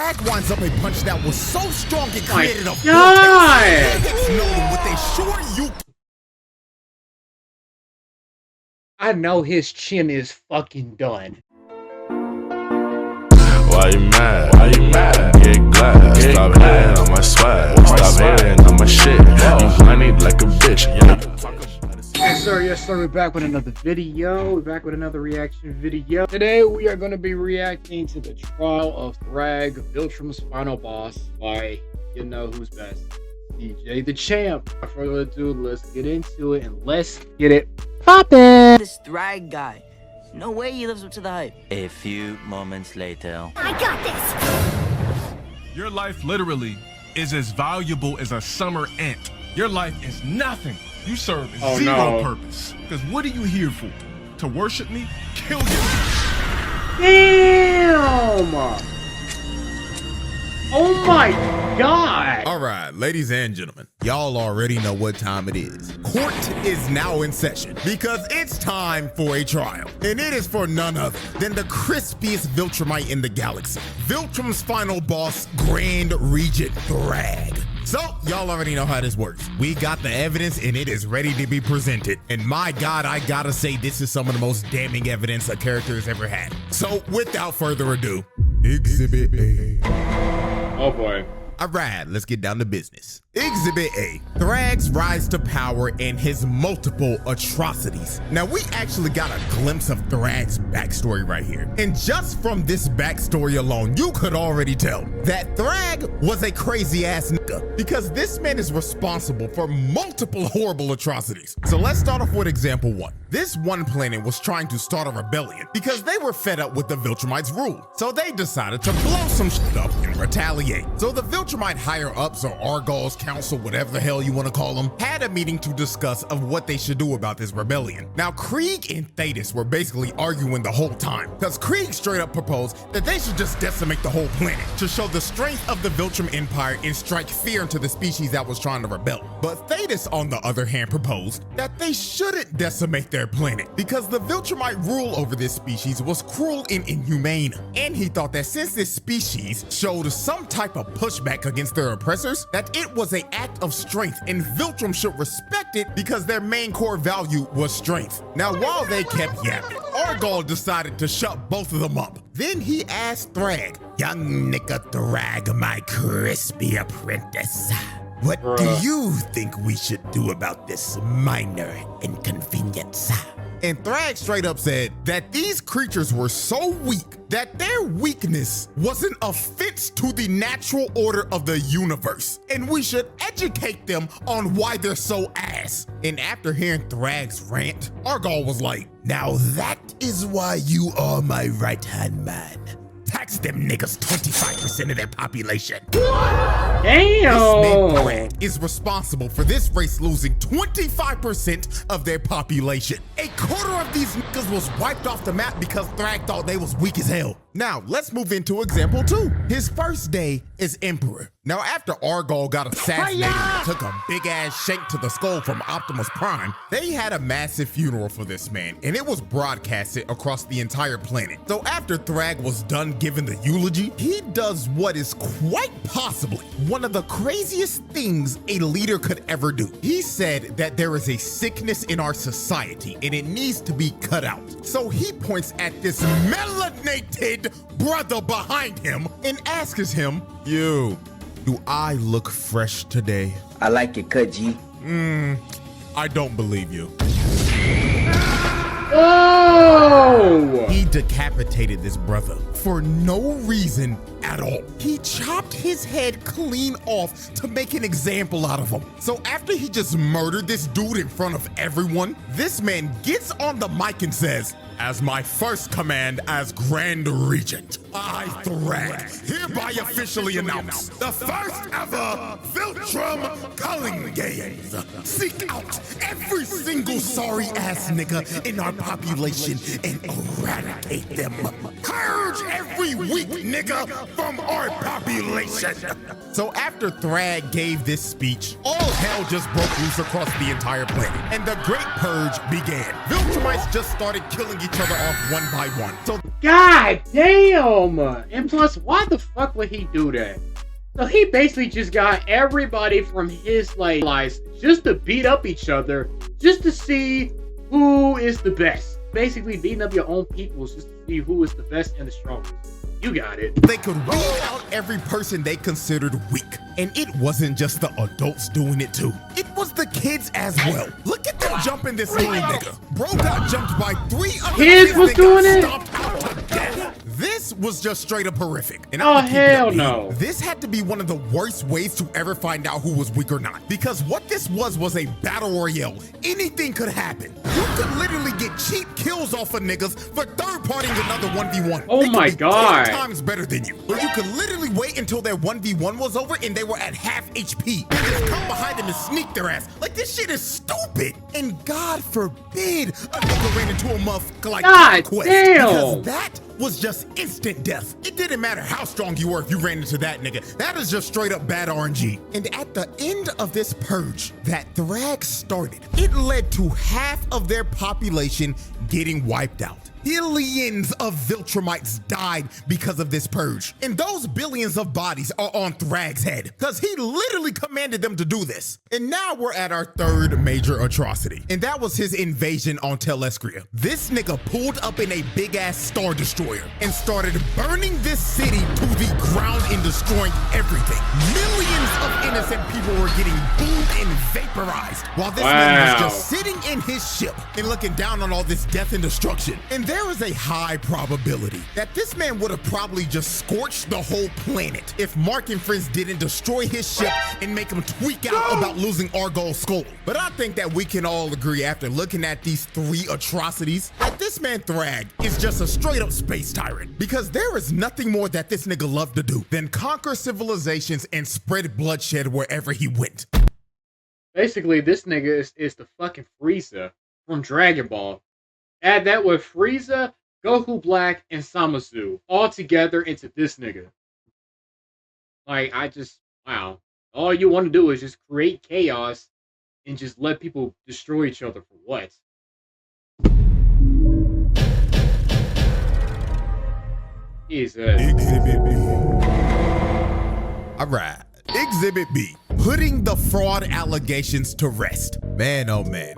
Thragg winds up a punch that was so strong it created a God! vortex. Nolan with a sure you. I know his chin is fucking done. Why you mad? Why you mad? Get glad. Stop hating on my swag. Stop hating on my shit. You honey like a bitch. Yes sir, we're back with another video. We're back with another reaction video. Today we are going to be reacting to the trial of Thragg, Viltrum's final boss by, you know who's best, CjDatChamp. Without further ado, let's get into it and let's get it poppin'. This Thragg guy, no way he lives up to the hype. A few moments later. I got this! Your life literally is as valuable as a summer ant. Your life is nothing. You serve zero purpose. Because what are you here for? To worship me? Kill you. Damn! Oh my god! All right, ladies and gentlemen, y'all already know what time it is. Court is now in session because it's time for a trial. And it is for none other than the crispiest Viltrumite in the galaxy. Viltrum's final boss, Grand Regent Thragg. So, y'all already know how this works. We got the evidence and it is ready to be presented. And my God, I gotta say this is some of the most damning evidence a character has ever had. So, without further ado, Exhibit A. Oh boy. All right, let's get down to business. Exhibit A, Thragg's rise to power and his multiple atrocities. Now, we actually got a glimpse of Thragg's backstory right here. And just from this backstory alone, you could already tell that Thragg was a crazy ass nigga because this man is responsible for multiple horrible atrocities. So let's start off with example one. This one planet was trying to start a rebellion because they were fed up with the Viltrumites' rule. So they decided to blow some shit up and retaliate. So the Viltrumite higher-ups or Argall's council, whatever the hell you want to call them, had a meeting to discuss of what they should do about this rebellion. Now, Krieg and Thetis were basically arguing the whole time because Krieg straight up proposed that they should just decimate the whole planet to show the strength of the Viltrum Empire and strike fear into the species that was trying to rebel. But Thetis, on the other hand, proposed that they shouldn't decimate their planet because the Viltrumite rule over this species was cruel and inhumane. And he thought that since this species showed some type of pushback against their oppressors, that it was an act of strength and Viltrum should respect it because their main core value was strength. Now, while they kept yapping, Argall decided to shut both of them up. Then he asked Thragg, "Young nigga Thragg, my crispy apprentice, what do you think we should do about this minor inconvenience?" And Thragg straight up said that these creatures were so weak that their weakness was an offense to the natural order of the universe. And we should educate them on why they're so ass. And after hearing Thragg's rant, Argall was like, "Now that is why you are my right-hand man. Tax them niggas 25% of their population." Damn! This man Thragg is responsible for this race losing 25% of their population. A quarter of these niggas was wiped off the map because Thragg thought they was weak as hell. Now, let's move into example two. His first day as Emperor. Now, after Argall got assassinated and took a big-ass shank to the skull from Optimus Prime, they had a massive funeral for this man, and it was broadcasted across the entire planet. So after Thragg was done giving the eulogy, he does what is quite possibly one of the craziest things a leader could ever do. He said that there is a sickness in our society, and it needs to be cut out. So he points at this melanated brother behind him and asks him, "You, do I look fresh today?" I like it, cut G. I don't believe you. Oh! He decapitated this brother for no reason at all. He chopped his head clean off to make an example out of him. So after he just murdered this dude in front of everyone, this man gets on the mic and says, "As my first command as Grand Regent, I, Thragg, hereby officially announce the first ever Viltrum Culling Games. Seek out every single sorry ass nigga in our population and eradicate them. Purge every weak nigga from our population." So after Thragg gave this speech, all hell just broke loose across the entire planet, and the Great Purge began. Viltrumites just started killing each other off one by one. So God damn! And plus, why the fuck would he do that? So he basically just got everybody from his like allies just to beat up each other, just to see who is the best. Basically beating up your own people just to see who is the best and the strongest. You got it. they could weed out every person they considered weak. And it wasn't just the adults doing it too. It was the kids as well. Look at them jumping this little nigga. Bro got jumped by 3 other Kids was doing it? stomped out to death. This was just straight up horrific. And Oh, I'ma keep it hell up, no. This had to be one of the worst ways to ever find out who was weak or not. Because what this was a battle royale. Anything could happen. You could literally get cheap kills off of niggas for third-partying another 1v1. Oh They could my be God. 10 times better than you. Or you could literally wait until their 1v1 was over and they were at half HP. And just come behind them and sneak their ass. Like, this shit is stupid. And God forbid a nigga ran into a motherfucker like God Quest. damn. Because that was just instant death. It didn't matter how strong you were if you ran into that nigga. That is just straight up bad RNG. And at the end of this purge that Thragg started, it led to half of their population getting wiped out. Billions of Viltrumites died because of this purge. And those billions of bodies are on Thragg's head, because he literally commanded them to do this. And now we're at our third major atrocity, and that was his invasion on Telescria. This nigga pulled up in a big-ass Star Destroyer and started burning this city to the ground and destroying everything. Millions of innocent people were getting boomed and vaporized, while this man was just sitting in his ship and looking down on all this death and destruction. And there is a high probability that this man would have probably just scorched the whole planet if Mark and friends didn't destroy his ship and make him tweak out about losing Argol's skull. But I think that we can all agree after looking at these 3 atrocities that this man Thragg is just a straight up space tyrant, because there is nothing more that this nigga loved to do than conquer civilizations and spread bloodshed wherever he went. Basically, this nigga is the fucking Frieza from Dragon Ball. Add that with Frieza, Goku Black, and Samasu all together into this nigga. Like, wow. All you want to do is just create chaos and just let people destroy each other for what? Jesus. Exhibit B. All right. Exhibit B. Putting the fraud allegations to rest. Man, oh man.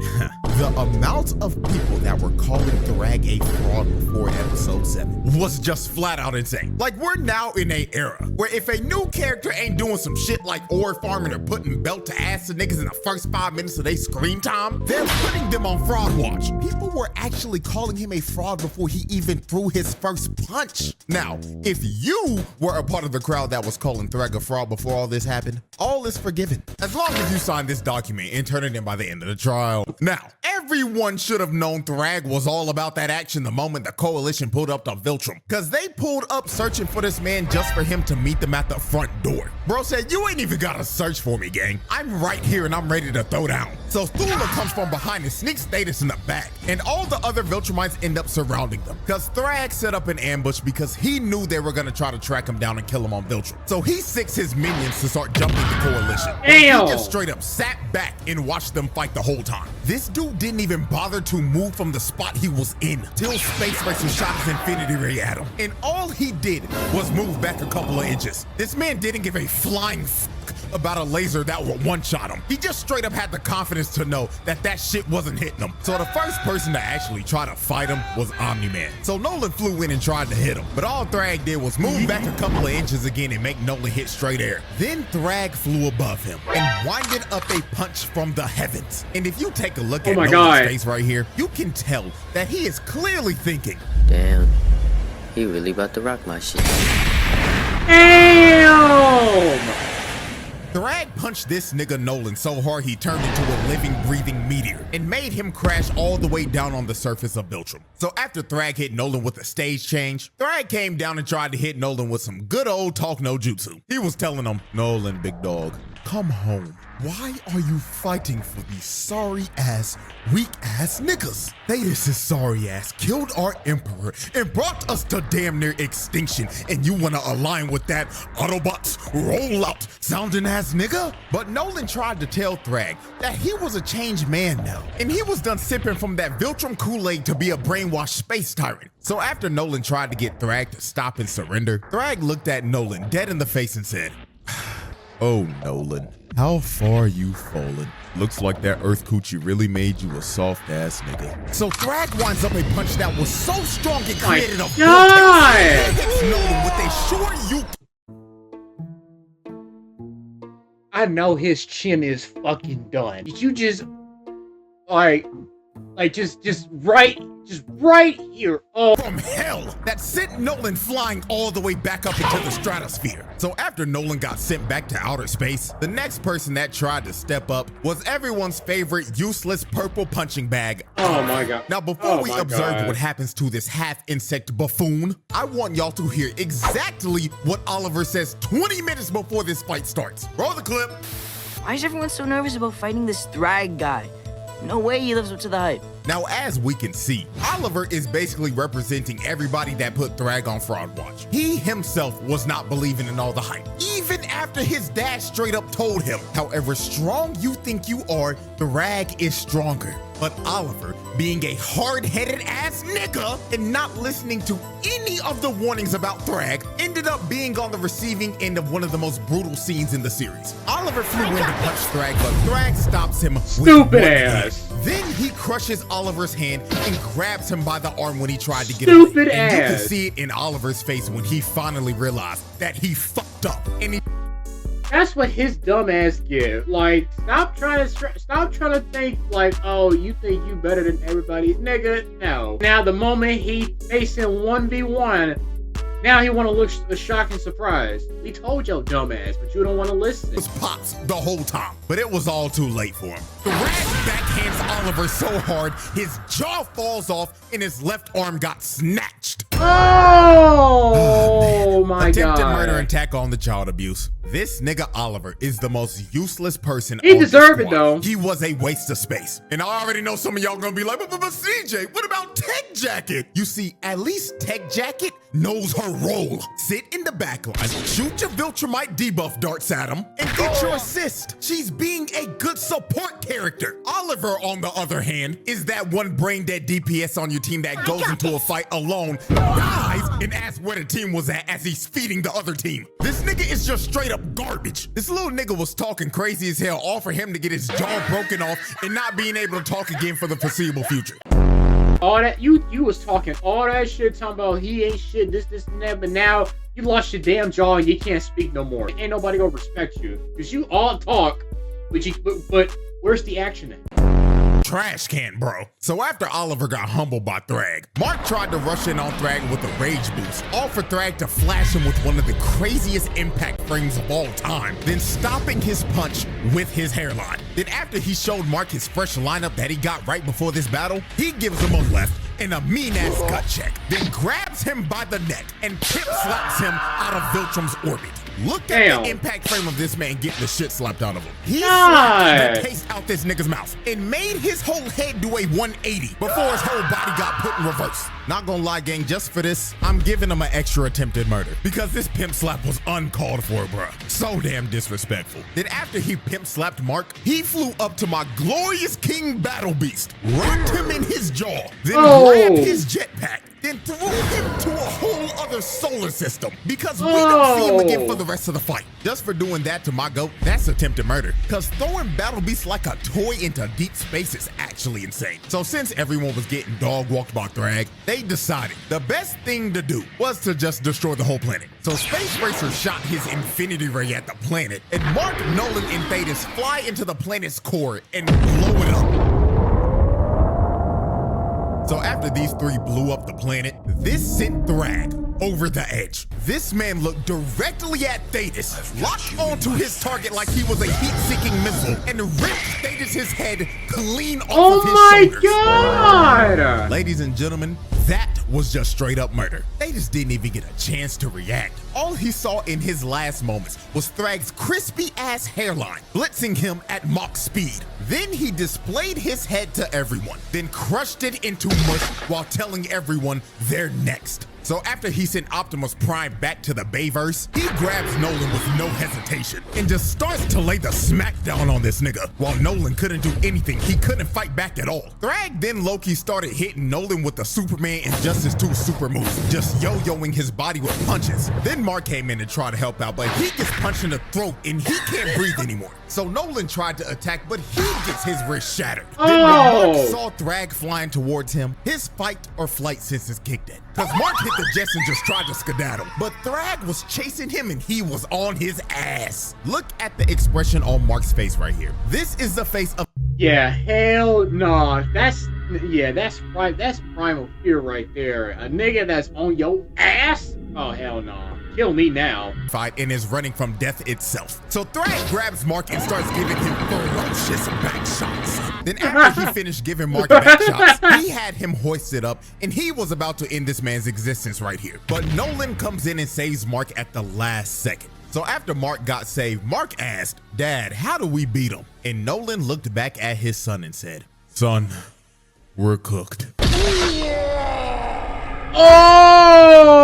The amount of people that were calling Thragg a fraud before episode 7 was just flat out insane. Like, we're now in a era where if a new character ain't doing some shit like ore farming or putting belt to ass to niggas in the first 5 minutes of their screen time, they're putting them on fraud watch. People were actually calling him a fraud before he even threw his first punch. Now, if you were a part of the crowd that was calling Thragg a fraud before all this happened, all is forgiven, as long as you sign this document and turn it in by the end of the trial. Now, everyone should have known Thragg was all about that action the moment the coalition pulled up to Viltrum, because they pulled up searching for this man just for him to meet them at the front door. Bro said, you ain't even gotta search for me, gang. I'm right here and I'm ready to throw down. So Thula comes from behind and sneaks Status in the back, and all the other Viltrumites end up surrounding them, because Thragg set up an ambush because he knew they were gonna try to track him down and kill him on Viltrum. So he sicks his minions to start jumping the coalition. Damn. He just straight up sat back and watched them fight the whole time. This dude didn't even bother to move from the spot he was in till Space Racer shot his Infinity Ray at him. And all he did was move back a couple of inches. This man didn't give a flying fuck about a laser that would one-shot him. He just straight up had the confidence to know that that shit wasn't hitting him. So the first person to actually try to fight him was Omni-Man. So Nolan flew in and tried to hit him, but all Thragg did was move back a couple of inches again and make Nolan hit straight air. Then Thragg flew above him and winded up a punch from the heavens. And if you take a look at Nolan's face right here, you can tell that he is clearly thinking, damn, he really about to rock my shit. Damn! Thragg punched this nigga Nolan so hard he turned into a living, breathing meteor and made him crash all the way down on the surface of Viltrum. So after Thragg hit Nolan with a stage change, Thragg came down and tried to hit Nolan with some good old talk no jutsu. He was telling him, Nolan, big dog, come home. Why are you fighting for these sorry-ass, weak-ass niggas? Thetis' sorry-ass killed our emperor and brought us to damn near extinction, and you wanna align with that Autobots roll out sounding ass nigga? But Nolan tried to tell Thragg that he was a changed man now, and he was done sipping from that Viltrum Kool-Aid to be a brainwashed space tyrant. So after Nolan tried to get Thragg to stop and surrender, Thragg looked at Nolan dead in the face and said, "Oh, Nolan, how far you fallen. Looks like that Earth Coochie really made you a soft-ass nigga." So Thragg winds up a punch that was so strong it created a vortex. Hits Nolan with a sure you. I know his chin is fucking done. Did you just just right here? Oh, from hell that sent Nolan flying all the way back up into the stratosphere. So after Nolan got sent back to outer space, the next person that tried to step up was everyone's favorite useless purple punching bag. Oh my god. Now before we observe what happens to this half insect buffoon, I want y'all to hear exactly what Oliver says 20 minutes before this fight starts. Roll the clip. Why is everyone so nervous about fighting this Thragg guy? No way he lives up to the hype. Now, as we can see, Oliver is basically representing everybody that put Thragg on Fraud Watch. He himself was not believing in all the hype, even after his dad straight up told him, however strong you think you are, Thragg is stronger. But Oliver, being a hard-headed ass nigga and not listening to any of the warnings about Thragg, ended up being on the receiving end of one of the most brutal scenes in the series. Oliver flew in to punch Thragg, but Thragg stops him with stupid ass. Then he crushes Oliver's hand and grabs him by the arm when he tried to get stupid away. ass. And you can see it in Oliver's face when he finally realized that he fucked up. And he That's what his dumb ass give. Like, stop trying to think like, oh, you think you better than everybody, nigga. No. Now the moment he facing 1v1, now he want to look shocked and surprised. We told your dumb ass, but you don't want to listen. It was pops the whole time, but it was all too late for him. Thragg backhands Oliver so hard his jaw falls off and his left arm got snatched. Oh my god. Attempted murder and tack on the child abuse. This nigga Oliver is the most useless person. He deserved it though. He was a waste of space. And I already know some of y'all gonna be like, but CJ, what about Tech Jacket? You see, at least Tech Jacket knows her role. Sit in the back line, shoot your Viltrumite debuff darts at him, and get your assist. She's being a good support character. Oliver, on the other hand, is that one brain dead DPS on your team that goes into a fight alone, dies, and asks where the team was at as he's feeding the other team. This nigga is just straight up garbage. This little nigga was talking crazy as hell, all for him to get his jaw broken off and not being able to talk again for the foreseeable future. All that you was talking all that shit, talking about he ain't shit, this and that, but now you lost your damn jaw and you can't speak no more. Ain't nobody gonna respect you because you all talk, but where's the action at? Trash can, bro. So after Oliver got humbled by Thragg, Mark tried to rush in on Thragg with a rage boost, all for Thragg to flash him with one of the craziest impact frames of all time, then stopping his punch with his hairline. Then after he showed Mark his fresh lineup that he got right before this battle, he gives him a left and a mean-ass gut check, then grabs him by the neck and pimp slaps him out of Viltrum's orbit. Look at the impact frame of this man getting the shit slapped out of him. He slapped the taste out this nigga's mouth and made his whole head do a 180 before his whole body got put in reverse. Not gonna lie, gang, just for this, I'm giving him an extra attempted murder because this pimp slap was uncalled for, bruh. So damn disrespectful. Then after he pimp slapped Mark, he flew up to my glorious King Battle Beast, rocked him in his jaw, then grabbed his jetpack, then threw him to a whole other solar system because we don't see him again for the rest of the fight. Just for doing that to my goat, that's attempted murder. Because throwing Battle Beasts like a toy into deep space is actually insane. So since everyone was getting dog walked by Thragg, they decided the best thing to do was to just destroy the whole planet. So Space Racer shot his infinity ray at the planet, and Mark, Nolan, and Thetis fly into the planet's core and blow it up. So after these three blew up the planet, this sent Thragg over the edge. This man looked directly at Thetis, locked onto his target like he was a heat-seeking missile, and ripped Thetis' head clean off of his shoulders. Oh my god! Ladies and gentlemen, That was just straight up murder. They just didn't even get a chance to react. All he saw in his last moments was Thragg's crispy ass hairline, blitzing him at Mach speed. Then he displayed his head to everyone, then crushed it into mush while telling everyone they're next. So after he sent Optimus Prime back to the Bayverse, he grabs Nolan with no hesitation and just starts to lay the smackdown on this nigga. While Nolan couldn't do anything, he couldn't fight back at all. Thragg then low-key started hitting Nolan with the Superman Injustice 2 super moves, just yo-yoing his body with punches. Then Mark came in and tried to help out, but he gets punched in the throat and he can't breathe anymore. So Nolan tried to attack, but he gets his wrist shattered. Then when Mark saw Thragg flying towards him, his fight or flight senses kicked in. Cause Mark hit the jets and just tried to skedaddle, but Thragg was chasing him and he was on his ass. Look at the expression on Mark's face right here. This is the face of— Yeah, hell no. That's primal fear right there. A nigga that's on your ass? Oh hell no. Kill me now. Fight and is running from death itself. So Thragg grabs Mark and starts giving him ferocious back shots. Then after he finished giving Mark back shots, he had him hoisted up and he was about to end this man's existence right here. But Nolan comes in and saves Mark at the last second. So after Mark got saved, Mark asked, "Dad, how do we beat him?" And Nolan looked back at his son and said, "Son, we're cooked." Oh!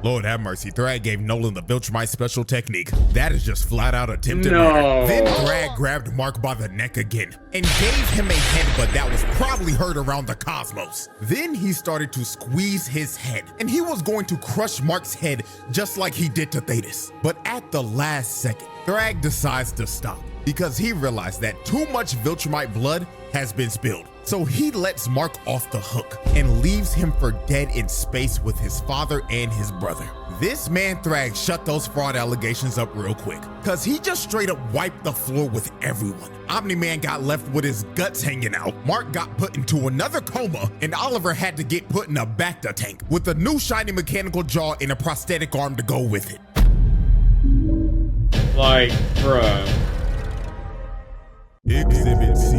Lord have mercy, Thragg gave Nolan the Viltrumite special technique. That is just flat out attempted No. murder. Then Thragg grabbed Mark by the neck again and gave him a headbutt that was probably heard around the cosmos. Then he started to squeeze his head and he was going to crush Mark's head just like he did to Thetis. But at the last second, Thragg decides to stop because he realized that too much Viltrumite blood has been spilled. So he lets Mark off the hook and leaves him for dead in space with his father and his brother. This man Thragg shut those fraud allegations up real quick, cause he just straight up wiped the floor with everyone. Omni-Man got left with his guts hanging out, Mark got put into another coma, and Oliver had to get put in a Bacta tank with a new shiny mechanical jaw and a prosthetic arm to go with it. Like, bruh. Exhibit C.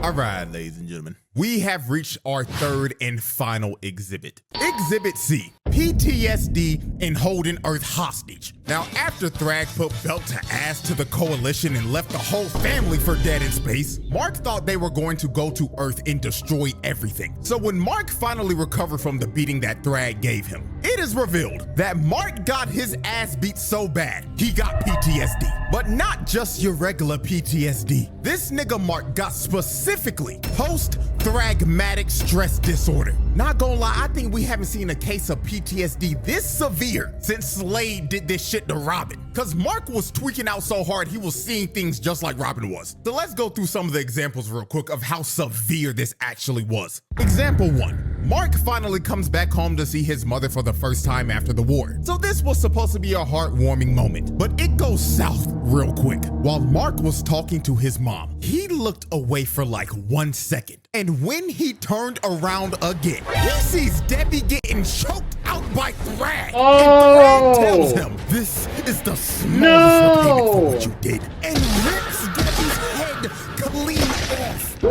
All right, ladies and gentlemen, we have reached our third and final exhibit. Exhibit C, PTSD and holding Earth hostage. Now, after Thragg put belt to ass to the coalition and left the whole family for dead in space, Mark thought they were going to go to Earth and destroy everything. So when Mark finally recovered from the beating that Thragg gave him, it is revealed that Mark got his ass beat so bad, he got PTSD. But not just your regular PTSD. This nigga Mark got specifically post-thragmatic stress disorder. Not gonna lie, I think we haven't seen a case of PTSD this severe since Slade did this shit to Robin. Cause Mark was tweaking out so hard he was seeing things just like Robin was. So let's go through some of the examples real quick of how severe this actually was. Example 1. Mark finally comes back home to see his mother for the first time after the war. So this was supposed to be a heartwarming moment, but it goes south real quick. While Mark was talking to his mom, he looked away for like 1 second. And when he turned around again, he sees Debbie getting choked out by Thragg. Oh! And Thragg tells him, "This is the smallest repayment for what you did," and rips Debbie's head clean off.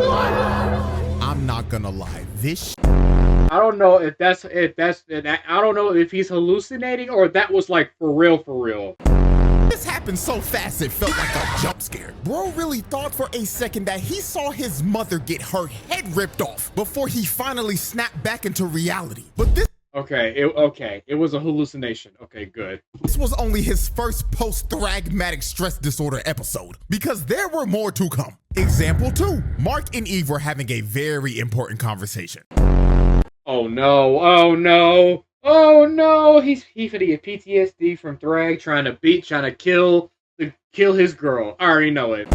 I'm not gonna lie, this I don't know if I don't know if he's hallucinating or if that was like for real. This happened so fast it felt like a jump scare. Bro really thought for a second that he saw his mother get her head ripped off before he finally snapped back into reality. But this It was a hallucination. Okay, good. This was only his first post-thragmatic stress disorder episode, because there were more to come. Example 2. Mark and Eve were having a very important conversation. Oh no, oh no, oh no, he finna get PTSD from Thragg trying to kill his girl. I already know it.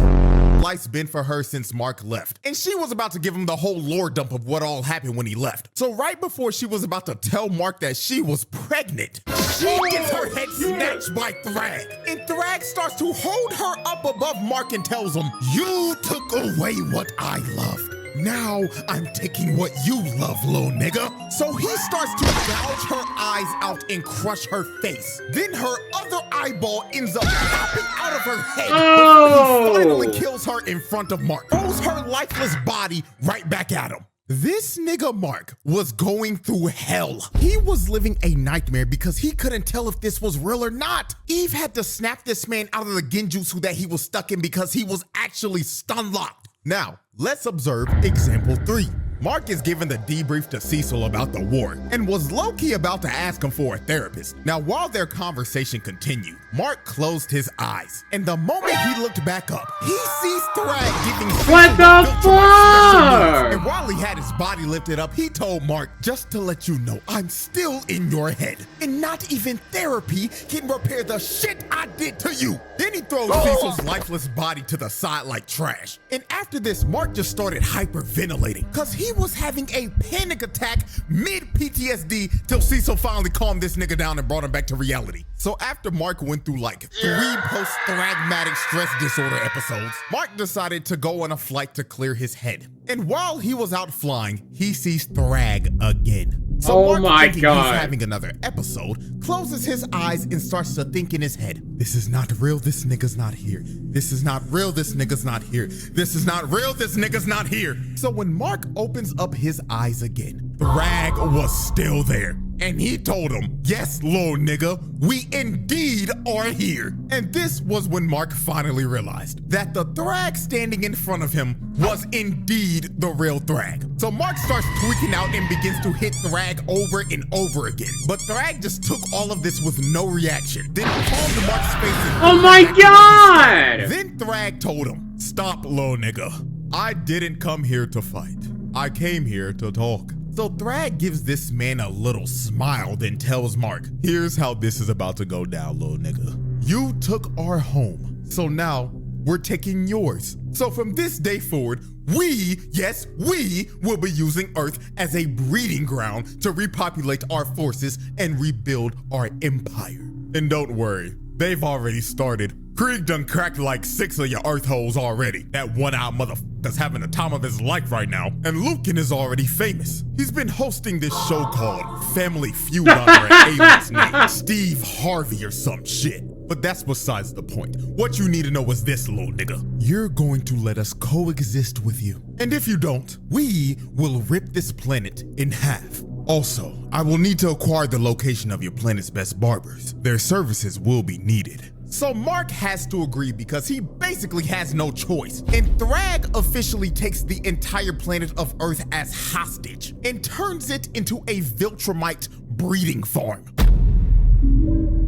Life's been for her since Mark left, and she was about to give him the whole lore dump of what all happened when he left. So right before she was about to tell Mark that she was pregnant, she gets her head snatched by Thragg, and Thragg starts to hold her up above Mark and tells him, "You took away what I loved. Now I'm taking what you love, little nigga." So he starts to gouge her eyes out and crush her face. Then her other eyeball ends up popping out of her head before he finally kills her in front of Mark. Throws her lifeless body right back at him. This nigga Mark was going through hell. He was living a nightmare because he couldn't tell if this was real or not. Eve had to snap this man out of the genjutsu that he was stuck in because he was actually stun locked. Now, let's observe example 3. Mark is giving the debrief to Cecil about the war and was low-key about to ask him for a therapist. Now, while their conversation continued, Mark closed his eyes, and the moment he looked back up, he sees Thragg giving Cecil What the fuck? And while he had his body lifted up, he told Mark, just to let you know, I'm still in your head, and not even therapy can repair the shit I did to you. Then he throws Cecil's lifeless body to the side like trash. And after this, Mark just started hyperventilating, cause he was having a panic attack mid-PTSD till Cecil finally calmed this nigga down and brought him back to reality. So after Mark went through like 3 post-thragmatic stress disorder episodes, Mark decided to go on a flight to clear his head. And while he was out flying, he sees Thragg again. So Mark, my thinking God, he's having another episode, closes his eyes and starts to think in his head, this is not real, this nigga's not here. This is not real, this nigga's not here. This is not real, this nigga's not here. So when Mark opens up his eyes again, Thragg was still there. And he told him, yes, little nigga, we indeed are here. And this was when Mark finally realized that the Thragg standing in front of him was indeed the real Thragg. So Mark starts tweaking out and begins to hit Thragg over and over again. But Thragg just took all of this with no reaction. Then palmed Mark's face and oh my God! Then Thragg told him, stop, little nigga. I didn't come here to fight. I came here to talk. So Thragg gives this man a little smile, then tells Mark, here's how this is about to go down, little nigga. You took our home, so now we're taking yours. So from this day forward, we, yes, we will be using Earth as a breeding ground to repopulate our forces and rebuild our empire. And don't worry, they've already started. Krieg done cracked like 6 of your Earth holes already. That one-eyed motherfucker's having the time of his life right now. And Lucan is already famous. He's been hosting this show called Family Feud under an alias name, Steve Harvey or some shit. But that's besides the point. What you need to know is this, little nigga. You're going to let us coexist with you. And if you don't, we will rip this planet in half. Also, I will need to acquire the location of your planet's best barbers. Their services will be needed. So Mark has to agree because he basically has no choice. And Thragg officially takes the entire planet of Earth as hostage and turns it into a Viltrumite breeding farm.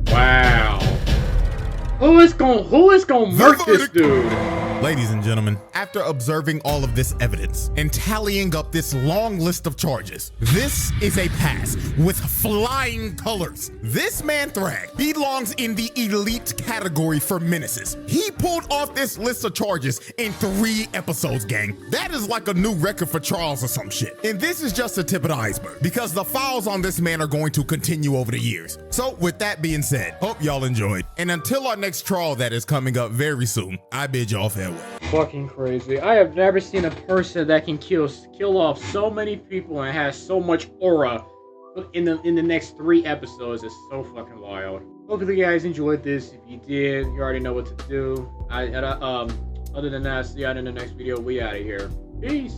Wow. Who is gonna murk this dude? Ladies and gentlemen, after observing all of this evidence and tallying up this long list of charges, this is a pass with flying colors. This man Thragg belongs in the elite category for menaces. He pulled off this list of charges in 3 episodes, gang. That is like a new record for Charles or some shit. And this is just the tip of the iceberg because the files on this man are going to continue over the years. So with that being said, hope y'all enjoyed. And until our next trial that is coming up very soon, I bid y'all farewell. Fucking crazy. I have never seen a person that can kill off so many people and has so much aura in the next 3 episodes. It's so fucking wild. Hopefully you guys enjoyed this. If you did, you already know what to do. Other than that, see you out in the next video. We out of here. Peace.